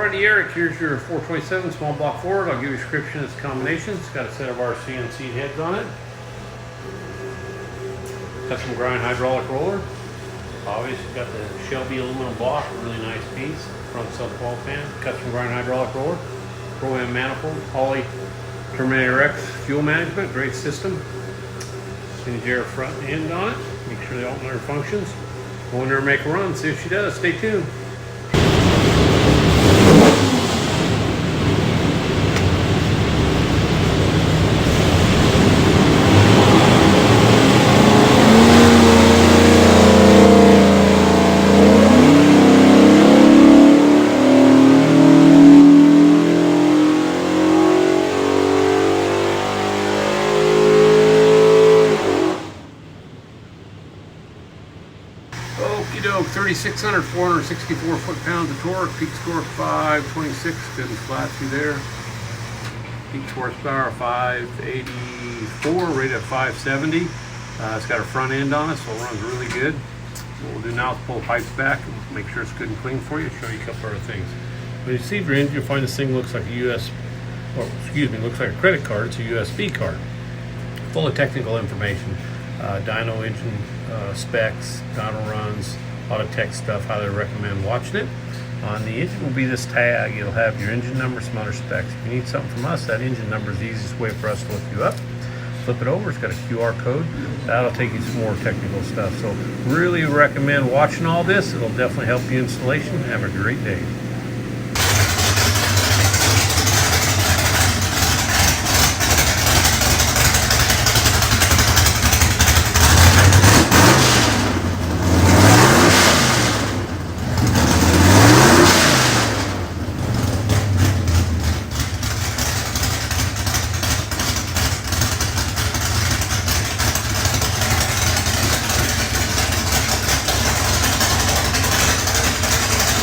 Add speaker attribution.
Speaker 1: Alrighty, Erik, here's your 427 small block Ford. I'll give you a description of its combination. It's got a set of RC and seat heads on it. Custom grind hydraulic roller. Obviously got the Shelby aluminum block, a really nice piece. Front sub-wall fan. Custom grind hydraulic roller. Pro-am manifold. Holley Terminator X fuel management. Great system. Change air front end on it. Make sure the alternator functions. Go in there and make a run. See if she does. Stay tuned. Okie doke, 3,600, 464 foot-pounds of torque, peak torque 526, good and flat through there. Peak horsepower 584, rated at 570. It's got a front end on it, so it runs really good. What we'll do now is pull the pipes back and make sure it's good and clean for you, show you a couple other things. When you see your engine, you'll find this thing looks like a looks like a credit card. It's a USB card, full of technical information. Dyno engine specs, dyno runs, a lot of tech stuff. Highly recommend watching it. On the engine will be this tag. It'll have your engine number, some other specs. If you need something from us, that engine number is the easiest way for us to look you up. Flip it over, it's got a QR code. That'll take you to some more technical stuff. So really recommend watching all this. It'll definitely help you installation. Have a great day.